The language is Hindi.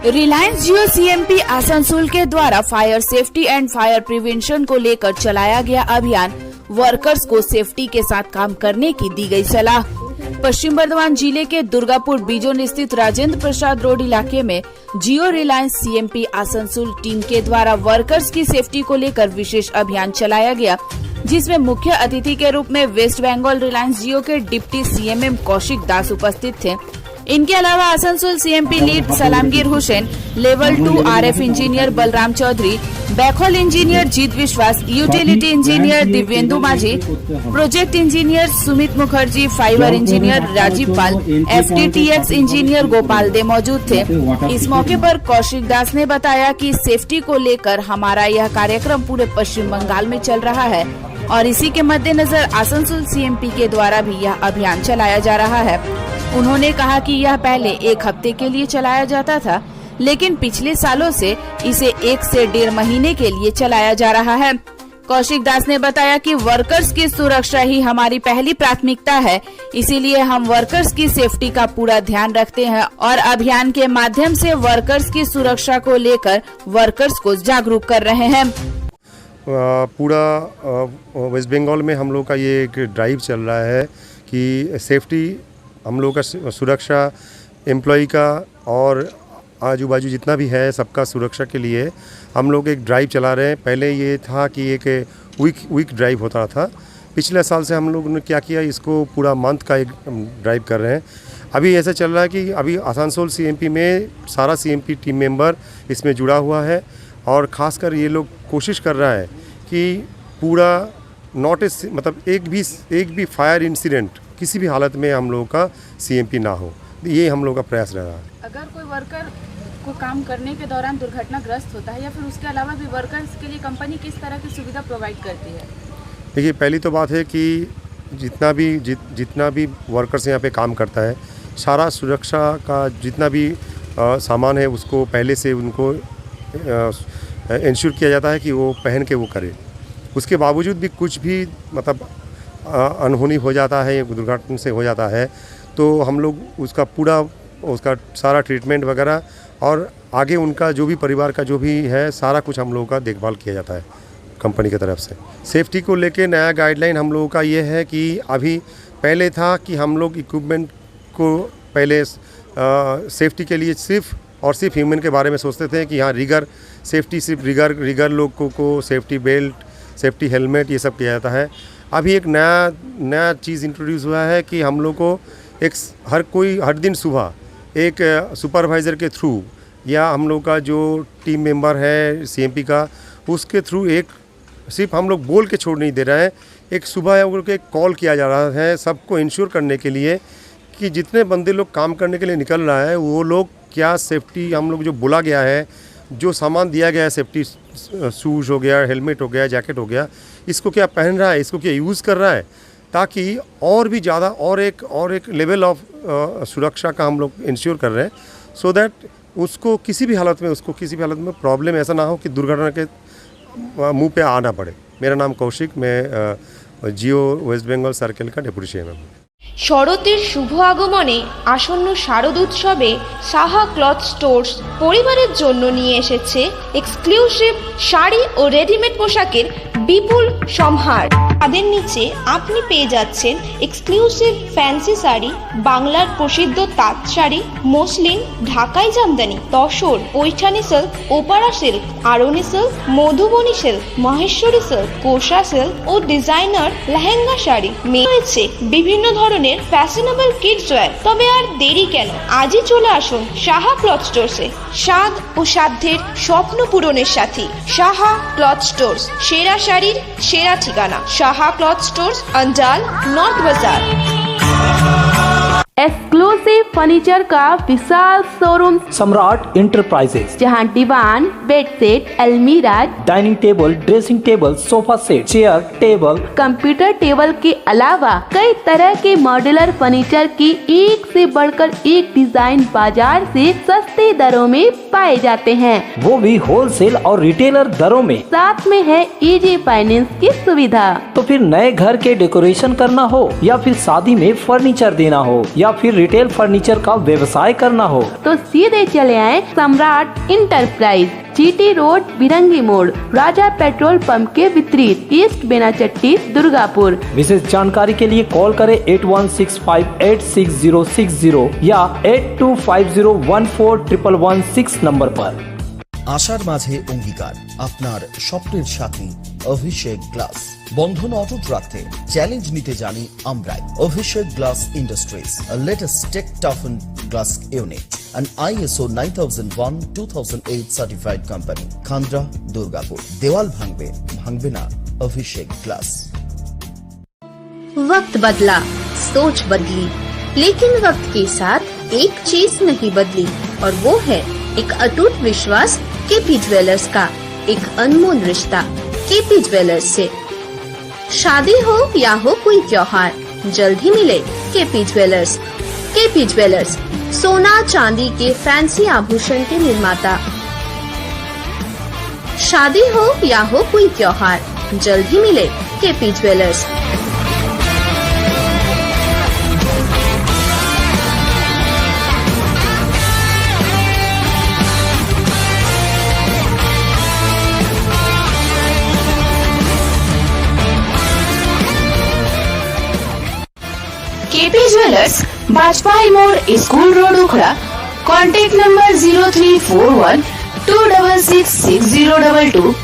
रिलायंस जियो सीएमपी आसनसोल के द्वारा fire safety and fire prevention को लेकर चलाया गया अभियान वर्कर्स को सेफ्टी के साथ काम करने की दी गई सलाह। पश्चिम बर्धमान जिले के दुर्गापुर बीजोन स्थित राजेंद्र प्रसाद रोड इलाके में जियो रिलायंस सीएमपी आसनसोल टीम के द्वारा वर्कर्स की सेफ्टी को लेकर विशेष अभियान चलाया गया, जिसमें मुख्य अतिथि के रूप में वेस्ट बंगाल रिलायंस जियो के डिप्टी सीएमएम कौशिक दास उपस्थित थे। इनके अलावा Asansol CMP lead Salamgir Hussain, level 2 RF engineer Balram Chaudhary, backhaul engineer Jeet Biswas, utility engineer Dibyendu Majhi, project engineer Sumit Mukherjee, fibre engineer Rajiv Pal, FTTX engineer Gopal De मौजूद थे। इस मौके पर कौशिक दास ने बताया कि सेफ्टी को लेकर हमारा यह कार्यक्रम पूरे पश्चिम बंगाल में चल रहा है और इसी के मद्देनजर आसनसोल सीएमपी के द्वारा भी यह अभियान चलाया जा रहा है। उन्होंने कहा कि यह पहले 1 हफ्ते के लिए चलाया जाता था, लेकिन पिछले सालों से इसे 1 से 1.5 महीने के लिए चलाया जा रहा है। कौशिक दास ने बताया कि वर्कर्स की सुरक्षा ही हमारी पहली प्राथमिकता है, इसीलिए हम वर्कर्स की सेफ्टी का पूरा ध्यान रखते हैं और अभियान के माध्यम से वर्कर्स की सुरक्षा को लेकर वर्कर्स को जागरूक कर रहे हैं। पूरा वेस्ट बंगाल में हम लोग का ये एक ड्राइव चल रहा है कि सेफ्टी, हम लोग का सुरक्षा, एम्प्लॉय का और आजू बाजू जितना भी है सबका सुरक्षा के लिए हम लोग एक ड्राइव चला रहे हैं। पहले ये था कि एक वीक ड्राइव होता था, पिछले साल से हम लोग ने क्या किया, इसको पूरा मंथ का एक ड्राइव कर रहे हैं। अभी ऐसा चल रहा है कि अभी आसनसोल सीएमपी में सारा सीएमपी टीम मेंबर इसमें जुड़ा हुआ है और ख़ासकर ये लोग कोशिश कर रहा है कि पूरा मतलब एक भी फायर इंसिडेंट किसी भी हालत में हम लोगों का सीएमपी ना हो, ये हम लोग का प्रयास रह रहा है। अगर कोई वर्कर को काम करने के दौरान दुर्घटनाग्रस्त होता है या फिर उसके अलावा भी वर्कर्स के लिए कंपनी किस तरह की सुविधा प्रोवाइड करती है? देखिए, पहली तो बात है कि जितना भी वर्कर्स यहाँ पे काम करता है, सारा सुरक्षा का जितना भी सामान है उसको पहले से उनको इंश्योर किया जाता है कि वो पहन के वो करे। उसके बावजूद भी कुछ भी मतलब अनहोनी हो जाता है, दुर्घटना से हो जाता है, तो हम लोग उसका सारा ट्रीटमेंट वगैरह और आगे उनका जो भी परिवार का जो भी है सारा कुछ हम लोगों का देखभाल किया जाता है कंपनी की तरफ से। सेफ्टी को लेके नया गाइडलाइन हम लोगों का ये है कि अभी पहले था कि हम लोग इक्विपमेंट को पहले सेफ्टी के लिए सिर्फ ह्यूमन के बारे में सोचते थे कि यहाँ रिगर सेफ्टी, सिर्फ रिगर लोगों को सेफ्टी बेल्ट, सेफ्टी हेलमेट ये सब किया जाता है। अभी एक नया चीज़ इंट्रोड्यूस हुआ है कि हम लोग को हर दिन सुबह एक सुपरवाइज़र के थ्रू या हम लोग का जो टीम मेंबर है सीएमपी का, उसके थ्रू एक सिर्फ हम लोग बोल के छोड़ नहीं दे रहे हैं, एक सुबह एक कॉल किया जा रहा है सबको इंश्योर करने के लिए कि जितने बंदे लोग काम करने के लिए निकल रहा है वो लोग क्या सेफ्टी, हम लोग जो बोला गया है, जो सामान दिया गया है, सेफ्टी शूज़ हो गया, हेलमेट हो गया, जैकेट हो गया, इसको क्या पहन रहा है, इसको क्या यूज़ कर रहा है, ताकि और भी ज़्यादा और एक लेवल ऑफ सुरक्षा का हम लोग इंश्योर कर रहे हैं, सो दैट उसको किसी भी हालत में प्रॉब्लम ऐसा ना हो कि दुर्घटना के मुंह पे आना पड़े। मेरा नाम कौशिक, मैं जियो वेस्ट बंगाल सार्केल का डेपुटी सीएमएम हूँ। শরতের শুভ আগমনে আসন্ন শারদ উৎসবে সাহা ক্লথ স্টোর্স পরিবারের জন্য নিয়ে এসেছে এক্সক্লুসিভ শাড়ি ও রেডিমেড পোশাকের বিপুল সম্ভার। তাদের নিচে আপনি পেয়ে যাচ্ছেন এক্সক্লুসিভ ফ্যান্সি শাড়ি, বাংলার প্রসিদ্ধ তাঁত শাড়ি, মসলিন, ঢাকাই জামদানি, তসর, পৈঠানি সিল্ক, ওপারা silk, Arni silk, Madhubani silk, Maheshwari silk, Kosa silk ও ডিজাইনার লেহেঙ্গা শাড়ি। রয়েছে বিভিন্ন ধরনের ফ্যাশনেবল কিডস ওয়্যার। তবে আর দেরি কেন, আজই চলে আসুন সাহা ক্লথ স্টোরসে। স্বাদ ও সাধ্যের স্বপ্ন পূরণের সাথী সাহা ক্লথ স্টোরস, সেরা শাড়ির সেরা ঠিকানা। साहा क्लॉथ स्टोर्स, अंजाल, नॉर्थ बाजार। एक्सक्लूसिव फर्नीचर का विशाल शोरूम सम्राट इंटरप्राइजेज, जहां दीवान, बेडशीट, अलमीरा, dining table, dressing table, sofa set, chair, table, computer table के अलावा कई तरह के मॉड्यूलर फर्नीचर की एक से बढ़कर एक डिजाइन बाजार से सस्ते दरों में पाए जाते हैं, वो भी होलसेल और रिटेलर दरों में। साथ में है इजी फाइनेंस की सुविधा। तो फिर नए घर के डेकोरेशन करना हो या फिर शादी में फर्नीचर देना हो या फिर रिटेल फर्नीचर का व्यवसाय करना हो तो सीधे चले आए सम्राट इंटरप्राइज, जीटी रोड, बिरंगी मोड़, राजा पेट्रोल पंप के विपरीत, ईस्ट बेनाचट्टी, दुर्गापुर। विशेष जानकारी के लिए कॉल करें 8165866060 या 8250141116 नंबर पर। আশার মাঝে অঙ্গীকার আপনার স্বপ্নের সাথী অভিষেক গ্লাস বন্ধন অটুট রাখতে চ্যালেঞ্জ নিতে জানি আমরাই Abhishek glass industries latest tech টাফেন glass unit an ISO 9001-2008 certified company Khandra Durgapur দেওয়াল ভাঙবে না অভিষেক গ্লাস। वक्त बदला, सोच बदली, लेकिन वक्त के साथ एक चीज नहीं बदली और वो है एक अटूट विश्वास केपी ज्वेलर्स का, एक अनमोल रिश्ता केपी ज्वेलर्स से। शादी हो या हो कोई त्योहार, जल्द ही मिले केपी ज्वेलर्स। केपी ज्वेलर्स सोना चांदी के फैंसी आभूषण के निर्माता। शादी हो या हो कोई त्योहार, जल्द ही मिले KP jewellers. KP jewellers, Bajpai मोड़, school road, Ukhra. Contact number 0341 2666022।